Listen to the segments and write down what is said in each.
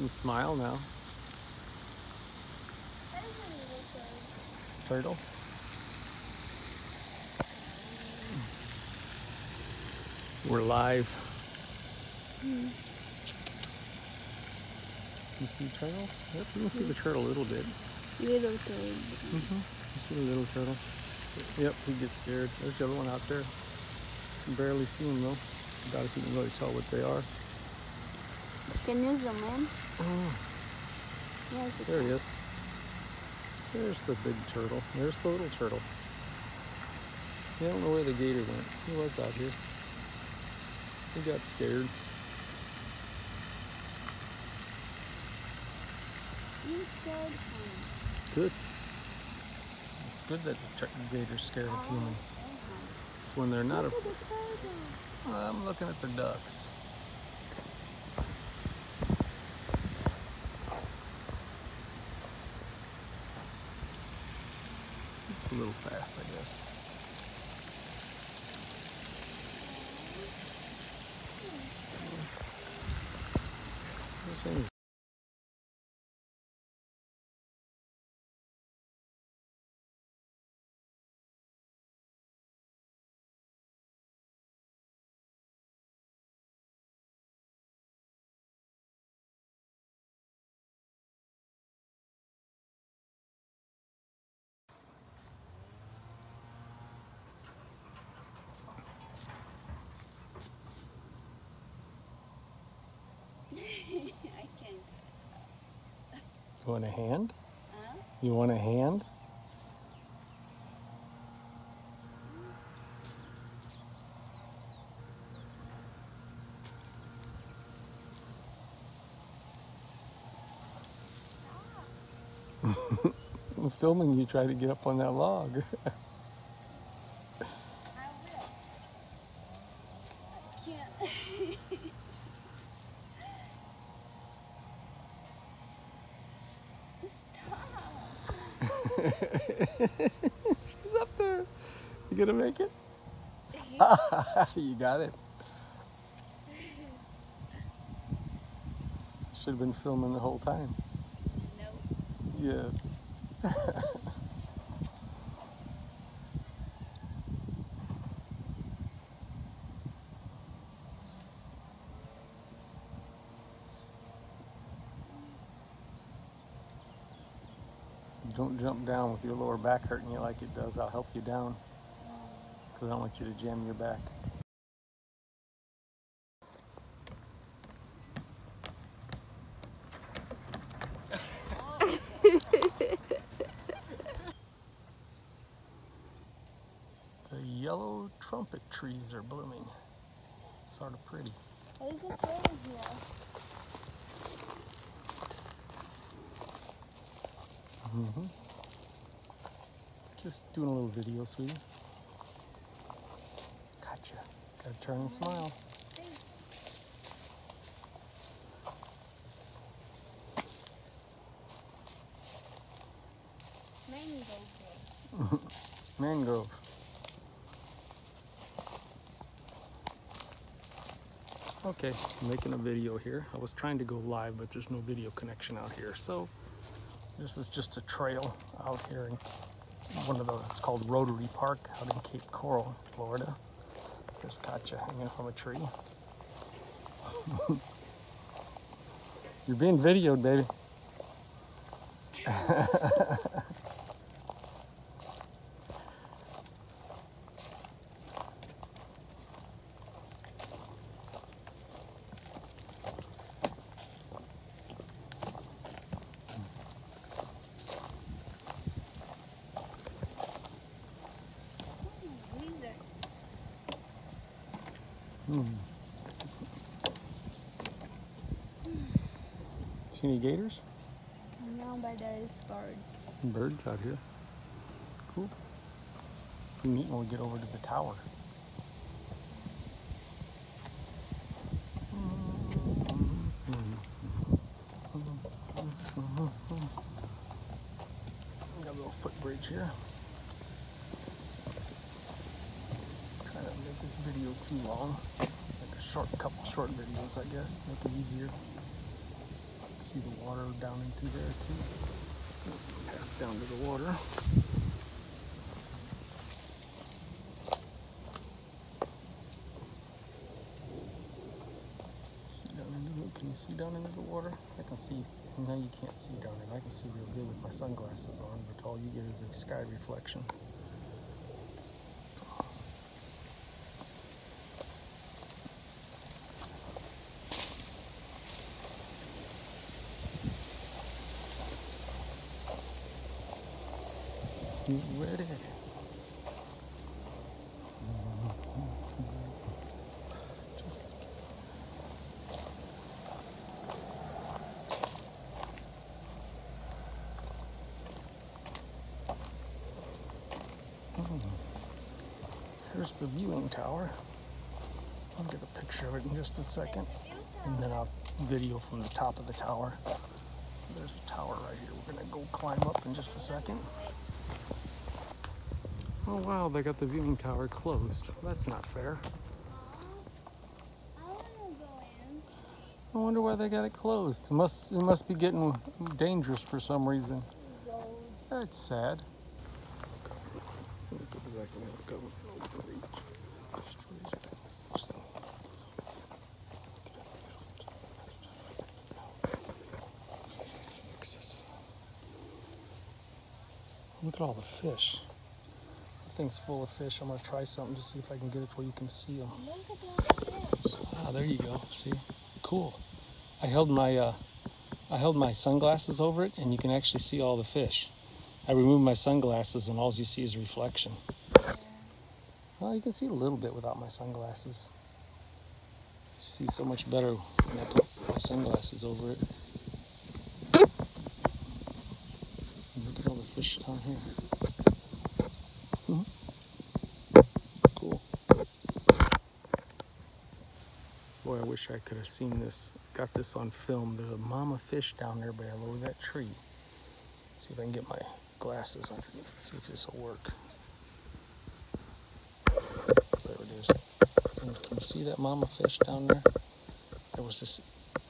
can smile now. That is a little bird. Turtle. We're live. You see turtles? Yep, you can see the turtle a little bit. Little turtle. You see the little turtle? Yep, he gets scared. There's the other one out there. You can barely see him though. I doubt if you can really tell what they are. Can you zoom in? Yes, There he is. There's the big turtle. There's the little turtle. I don't know where the gator went. He was out here. He got scared. You scared him. Good. It's good that the gators scared of humans. It's when they're not Look afraid. at the turtle. I'm looking at the ducks. It's a little fast, I guess. This thing. I can't. You want a hand? Huh? You want a hand? I'm filming you try to get up on that log. I will. I can't. Stop. She's up there. You gonna make it? You got it. Should have been filming the whole time. No. Yes. Don't jump down with your lower back hurting you like it does. I'll help you down because I don't want you to jam your back. The yellow trumpet trees are blooming. Sort of pretty. What is this turtle here? Just doing a little video, sweetie. Gotcha. Gotta turn and smile. Mango. Mangrove. Okay, I'm making a video here. I was trying to go live, but there's no video connection out here. So this is just a trail out here in one of the, it's called Rotary Park out in Cape Coral, Florida. There's Katya hanging from a tree. You're being videoed, baby. See any gators? No, but there is birds. Birds out here. Cool. We meet when we get over to the tower. We got a little footbridge here. Try not to make this video too long. Like a couple short videos, I guess. Make it easier. see the water down into there too. Path down to the water. See down into it? Can you see down into the water? I can see. No, you can't see down in. I can see real good with my sunglasses on, but all you get is a sky reflection. You ready? Here's the viewing tower. I'll get a picture of it in just a second, and then I'll video from the top of the tower. There's a tower right here. We're gonna go climb up in just a second. Oh wow, they got the viewing tower closed. That's not fair. I want to go in. I wonder why they got it closed. It must be getting dangerous for some reason. That's sad. That's exactly how it goes. Look at all the fish. The thing's full of fish. I'm gonna try something to see if I can get it where you can see them. Look at those fish. Ah, there you go. See, cool. I held my sunglasses over it, and you can actually see all the fish. I removed my sunglasses, and all you see is reflection. Yeah. Well, you can see a little bit without my sunglasses. You see so much better when I put my sunglasses over it. Look at all the fish down here. Cool. Boy, I wish I could have seen this, got this on film. There's a mama fish down there below that tree. See if I can get my glasses underneath, see if this will work. There it is. And can you see that mama fish down there? There was this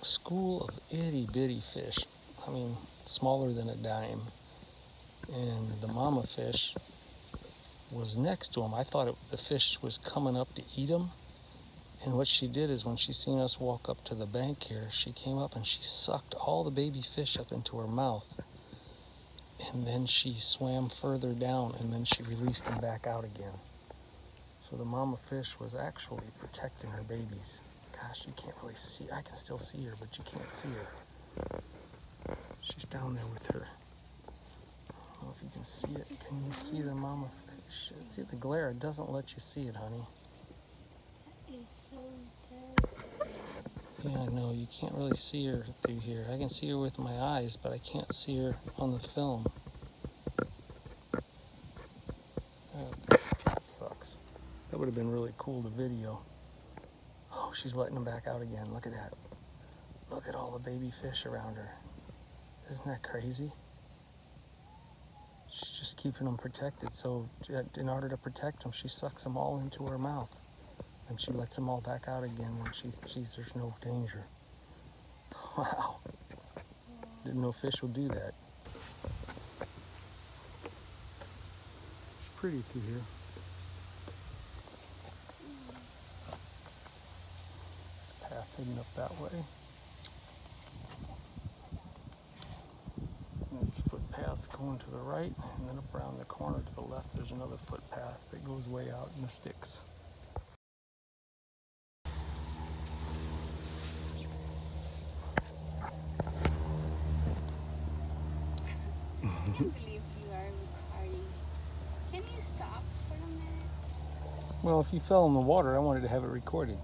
school of itty bitty fish. I mean, smaller than a dime. And the mama fish was next to him. I thought the fish was coming up to eat him. And what she did is when she seen us walk up to the bank here, she came up and she sucked all the baby fish up into her mouth. And then she swam further down, and then she released them back out again. So the mama fish was actually protecting her babies. Gosh, you can't really see. I can still see her, but you can't see her. She's down there with her. I don't know if you can see it. Can you see the mama fish? See, the glare, it doesn't let you see it, honey. It's so thirsty. Yeah, I know. You can't really see her through here. I can see her with my eyes, but I can't see her on the film. That sucks. That would have been really cool to video. Oh, she's letting them back out again. Look at that. Look at all the baby fish around her. Isn't that crazy? She's just keeping them protected. So in order to protect them, she sucks them all into her mouth. And she lets them all back out again when she sees there's no danger. Wow. Didn't know fish would do that. It's pretty through here. This path heading up that way. There's a footpath going to the right, and then up around the corner to the left, there's another footpath that goes way out in the sticks. I can't believe you are recording. Can you stop for a minute? Well, if you fell in the water, I wanted to have it recorded.